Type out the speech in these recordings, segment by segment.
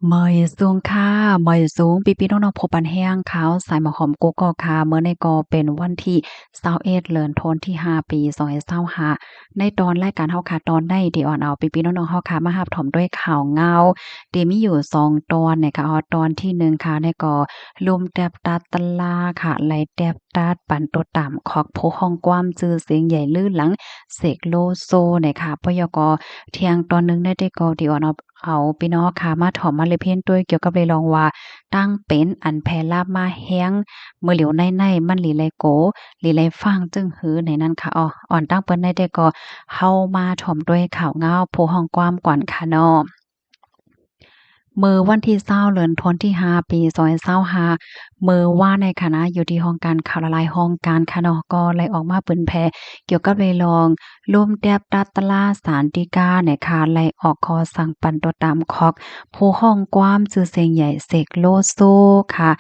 เมยสูงค่ะเมยสูงพี่ๆน้องๆพบปันแห้งขาวสายหมอหอมโกกอกค่ะเมื่อในกอเป็นวันที่21เดือนธันวาคมที่5ปี2025ในตอนรายการเฮาค่ะตอนได้ที่อ่อนเอาพี่ๆน้องๆเฮาค่ะมารับถมด้วยข่าวเงาที่มีอยู่2ตอนนะคะตอนที่1ค่ะในก็ลุมแตบตัดตะลาค่ะไล่แตบตัดปันตัวต่ำคอกโพห้องกว้ามชื่อเสียงใหญ่ลื่นหลังเสกโลโซนะคะปยกเที่ยงตอนหนึงได้ก็ที่อ่อนเอาพี่น้องค่ะมาถอมมาเลยเพี้ยนด้วยเกี่ยวกับเลยลองว่าตั้งเป็นอันแพร่ลาบมาแฮ้งเมื่อเหลียวในมันหลีไลโกหลีไลฟังจึงหือในนั้นค่ะอ่อนตั้งเปิ้นได้ก็เฮามาถ่อมด้วยข่าวเงาผู้ห้องความกวนค่ะเนาะ มื้อวันที่20เดือนธันวาคมที่5ปี2025มื้อว่าในคณะอยู่ที่ห้องการข่าวละลายห้องการค่ะเนาะก็เลยออกมาเปิ้นแผ่เกี่ยวกับเรื่องรองร่วมแดบดัดตะลาศาลฎีกาเนี่ยค่ะไล่ออกคอสั่งปันตัวตามคอกผู้ห้องกว้ามชื่อเสียงใหญ่เสกโลโซค่ะ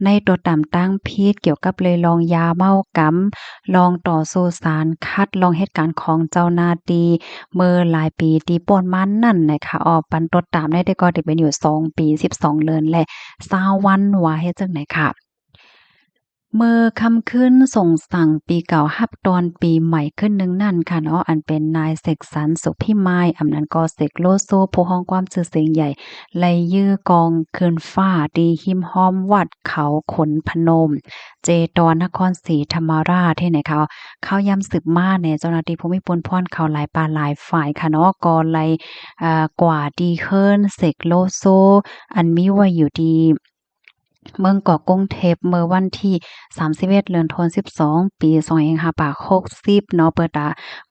ในตัวตามตั้งพิษเกี่ยวกับเลยลองยาเมากำลองต่อสู้ศาลคัดลองเหตุการณ์ของเจ้าหน้าที่ เมื่อหลายปีที่ป่นมานั่นนะคะปันตดตามได้แต่ก็ที่เป็นอยู่2ปี12เดือนและ20วันว่าเฮ็ดจั่งใดค่ะ เมื่อค่ำคืนส่งสั่งปีเก่ารับตอนปีใหม่ขึ้นหนึ่งนั่นค่ะเนาะอันเป็นนายเสกสรรสุขพิมายอำนั้นก็เสกโลโซผู้ฮ้องความชื่อเสียงใหญ่ไล่ยื้อกองคืนฟ้าดีหิมห้อมวัดเขาขนพนมเจตอนนครศรีธรรมราชที่ไหนเขาเข้าย่ำสืบมาเนี่ยเจ้าหน้าที่ภูมิพลพรเขาหลายปานหลายฝ่ายค่ะเนาะก็ไล่กว่าดีเฮิรนเสกโลโซอันมีไว้อยู่ดี เมืองเกาะกรุงเทพเมื่อวันที่31เดือนธันวาคมปี2560เนาะเปิด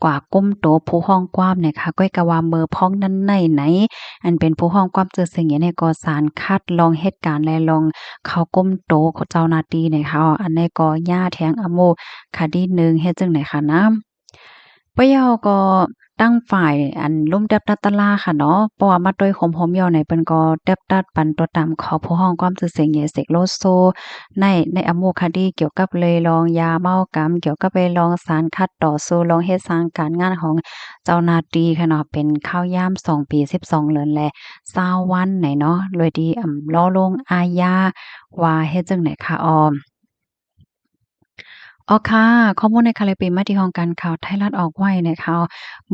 กว่าก้มโตผู้ห้องกว้ามเนี่ยค่ะก้อยกะว่าเมือพ้องนั้นไหนอันเป็นผู้ห้องกว้ามจือเสียงเนี่ยก็สารคัดลองเหตุการณ์และลองเขาก้มโตของเจ้าหน้าที่เนี่ยค่ะอันนี้ก็ย่าแทงอโมคดีหนึ่งเฮ็ดจังได๋ค่ะนะ ปะเยาก็ตั้งฝ่ายอันลุ่มแดบดัดตะลาค่ะเนาะเพราะว่ามาด้วยขมหอมเยาว์ในเปิ้นก็แดบดัดปันตัวตามเขาผู้ห้องความชื่อเสียงใหญ่เสกโลโซในอโมคดีเกี่ยวกับเลยลองยาเมากำเกี่ยวกับไปลองสารคัดต่อสู้ลองเฮ็ดสร้างการงานของเจ้าหน้าที่ค่ะเนาะเป็นข้าวยาม2ปี12เดือนและ20วันไหนเนาะโดยที่รอลงอาญาว่าเฮ็ดจั่งใดค่ะอ้อ อ๋อค่ะข้อมูลในค่ะเลยเป็นมาที่ห้องการข่าวไทยรัฐออกไว้นะคะ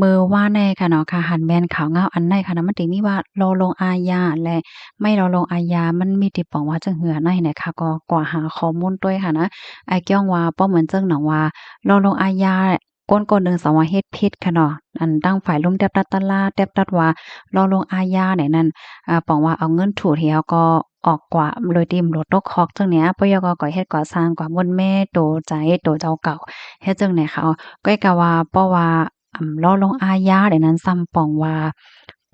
มื้อวานในค่ะเนาะค่ะหั้นแม่นข่าวเงาอันใดค่ะนะมันติมีว่ารอลงอาญาและไม่รอลงอาญามันมีที่ป้องว่าจั่งหืออันใดเนี่ยค่ะก็กว่าหาข้อมูลด้วยค่ะนะไอ้เกี้ยงว่าป้อเหมือนจั่งหนังว่ารอลงอาญาก้นๆหนึ่งสองว่าเฮ็ดผิดค่ะเนาะอันตั้งฝ่ายรุมแดบดัดตะลาแดบดัดว่ารอลงอาญาเนี่ยนั่นป้องว่าเอาเงินถูที่เขาก็ออกกว่าโดยที่บ่ตกคอกจั่งเนี้ยปยกก็เฮ็ดก่อสร้างกว่าม่วนแม่โตใจโตเจ้าเก่า เฮ็ดจั่งใดคะก้อยก็ว่าเพราะว่ารอลงอาญาได้นั้นซ้ำป้องว่า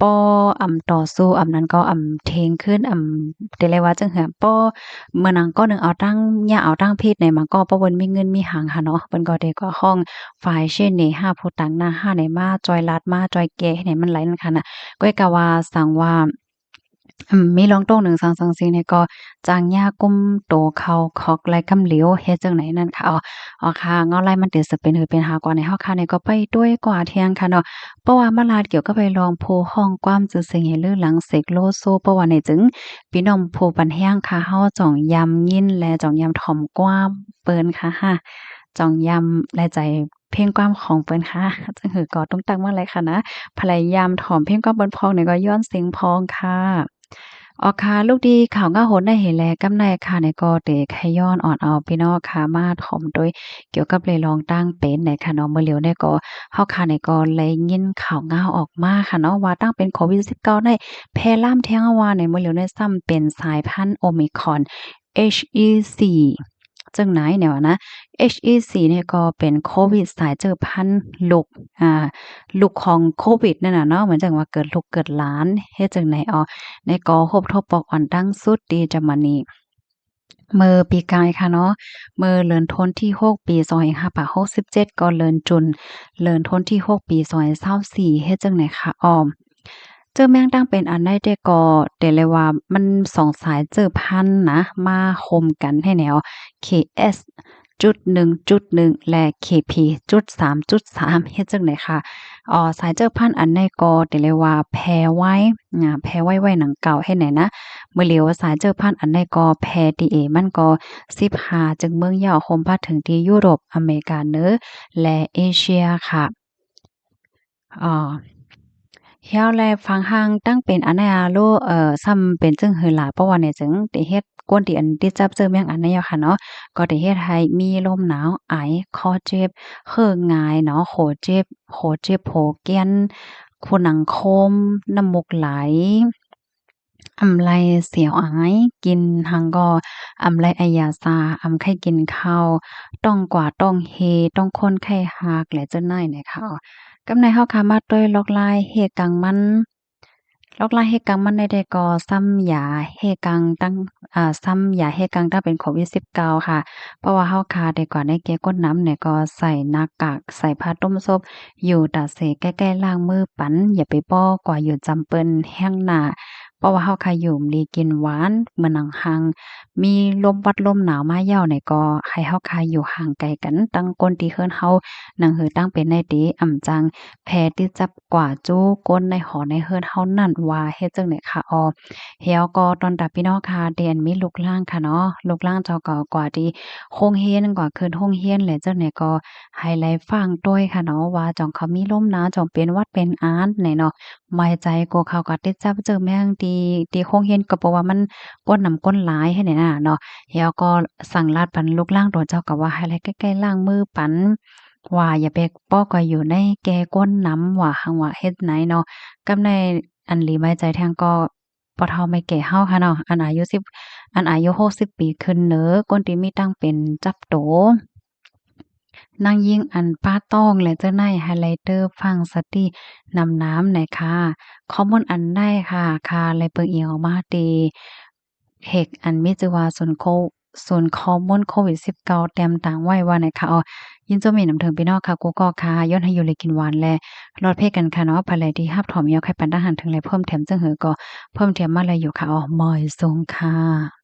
ป้อต่อสู้นั้นก็เทงขึ้นได้เรียกว่าจั่งหือป้อเมื่อนั้นก็นึงเอาตั้งหญ้าเอาตั้งเพศในมันก็บ่เพิ่นมีเงินมีหางค่ะเนาะเพิ่นก็ได้ก็ห้องฝ่ายเช่นนี้ห้าผู้ต่างหน้าห้าไหนมาจอยลัดมาจอยแก่ให้มันไหลนั่นค่ะน่ะก้อยก็ว่าสังว่า มีลองโต้งหนึ่งสองสองสี่เนี่ยก็จางยากุ้มโตเขาคอกไลกำเหลียวเฮ็ดจังไหนนั่นค่ะค่ะเงาไล่มันเดี๋ยวสิเป็นหือเป็นหากว่าในเฮาค่ะเนี่ยก็ไปด้วยกว่าเที่ยงค่ะเนาะเพราะว่ามาลาดเกี่ยวกับไปลองโพห้องความจือเสียงให้ลือหลังเสกโลโซเพราะว่าในจึงพี่น้องผู้ปันแห้งค่ะเฮาจ่องยำยินและจ่องยำถ่อมกว้ามเปิ้นค่ะจ่องยำและใจเพลงความของเปิ้นค่ะจังหือก็ต้องตั้งมาเลยค่ะนะพยายามถ่อมเพลงความเปิ้นพองเนี่ยก็ย้อนเสียงพองค่ะ อ๋อค่ะลูกดีข่าวง่าโหนได้เห็นแลกำไนค่ะในก็เตไขย้อนอ่อนเอาพี่น้องค่ะมาถ่อมโดยเกี่ยวกับเลยลองตั้งเป็นในค่ะเนาะเมื่อเหลียวเนี่ยก็เฮาค่ะในก็เลยยินข่าวง่าวออกมาค่ะเนาะว่าตั้งเป็นโควิด19ได้แพร่ล่ามแท้งว่าในเมื่อเหลียวเนี่ยซ้ำเป็นสายพันธุ์โอมิครอน HE4 จั่งไหนเนี่ยว่านะ HE4 เนี่ยก็เป็นโควิดสายเจอพันธุ์ลูกอ่าลูกของโควิดนั่นน่ะเนาะเหมือนจังว่าเกิดลูกเกิดหลานเฮ็ดจังไหนในกอฮบทบปอกอ่อนตั้งสุดดีจะมานีเมื่อปีกายค่ะเนาะเมื่อเลือนทนที่6ปี2567ก็เลือนจุนเลือนทนที่6ปี2024เฮ็ดจังไหนคะเจอแม่งตั้งเป็นอันได้แต่ก็แต่เลยว่ามันสองสายเจอพันธุ์นะมาคมกันให้แนว KS จุด1.1และ KP จุด3.3เฮ็ดจั่งใดค่ะสายเจ้าพันธุ์อันใดก็ได้เรียกว่าแพ้ไว้แพ้ไว้หนังเก่าเฮ็ดไหนนะมื้อเหลียวสายเจ้าพันธุ์อันใดก็แพ้ดีเอมันก็15จึงเมืองยาวโฮมพาถึงที่ยุโรปอเมริกาเหนือและเอเชียค่ะอ่า เฮียวแลฟังหังตั้งเป็นอันใดอะโลซ้ำเป็นจึงหือหลายเพราะว่าเนี่ยจึงได้เฮ็ดกวนที่อันที่จับเจอแม่งอันนี้อะค่ะเนาะก็ได้เฮ็ดให้มีลมหนาวไอคอเจ็บเคืองงายเนาะโหเจ็บโผเกี้ยนคูหนังคมน้ำมูกไหลอำไลเสียวอายกินหังก็อำไลไอยาซาอำไข้กินข้าวต้องกว่าต้องเฮต้องคนไข้หากและเจ้าน้อยเนี่ยค่ะกำในเฮาค่ะมาด้วยลอกลายเฮกังมันลอกลายเฮกังมันได้ก็ซ้ำยาเฮกังตั้งซ้ำยาเฮกังถ้าเป็นโควิด19ค่ะเพราะว่าเฮาค่ะได้ก่อนได้แก้ก้นน้ำเนี่ยก็ใส่หน้ากากใส่ผ้าต้มซบอยู่ตาเสใกล้ๆล้างมือปันอย่าไปป้อกว่าอยู่จำเปิ้นแห้งหน้าเพราะว่าเฮาค่ะอยู่ดีกินหวานเหมือนหนังหังมีลมวัดลมหนาวมาเย้าเนี่ยก็ให้เฮาค่ะอยู่ห่างไกลกันตั้งก้นที่เฮือนเฮาหนังหือตั้งเป็นได้ดีอ่ำจัง แพ้ที่จับกว่าจู้ก้นในหอในเฮือนเฮานั่นว่าเฮ็ดจังได๋ค่ะเฮียวก็ตอนตับพี่น้องค่ะเดียนมีลูกล่างค่ะเนาะลูกล่างเจ้าก็กว่าที่โรงเรียนกว่าขึ้นโรงเรียนแหละจังได๋ก็ให้ไลฟังด้วยค่ะเนาะว่าจ่องเขามีลมหนาวจ่องเป็นหวัดเป็นอาไหนเนาะไม่ใจก็เขาก็ติดจับเจอแม่งที่โรงเรียนก็เพราะว่ามันก้นน้ำก้นหลายให้ไหนน่ะเนาะเฮียก็สั่งลาดปันลูกล่างโดนเจ้าก็ว่าให้ไลใกล้ๆล้างมือปัน ว่าอย่าไปป้อก็อยู่ในแก่ก้นน้ำว่าหังว่าเฮ็ดไหนเนาะกำในอันหลีไว้ใจแทงก็บ่เฒ่าไม่แก่เฮาค่ะเนาะอันอายุ60ปีขึ้นเด้อคนที่มีตั้งเป็นจับโตนางยิ่งอันป้าต้องและเจ้านายไฮไลเตอร์ฟังสตินำน้ำหน่อยค่ะข้อมูลอันได้ค่ะค่ะเลยเปิงเอียงออกมาตีเฮกอันมีชื่อว่าศูนย์ข้อมูลโควิด19แต้มต่างไว้ว่าไหนคะยินจะมีนำถึงพี่น้องค่ะกูก็ค่ะย้อนให้อยู่เลยกินหวานและรอดเพศกันค่ะเนาะภายไลที่ฮับถอมยอไข่ปันทหารถึงไรเพิ่มแถมจังหือก็เพิ่มเทียมมาเลยอยู่ค่ะมอยทรงค่ะ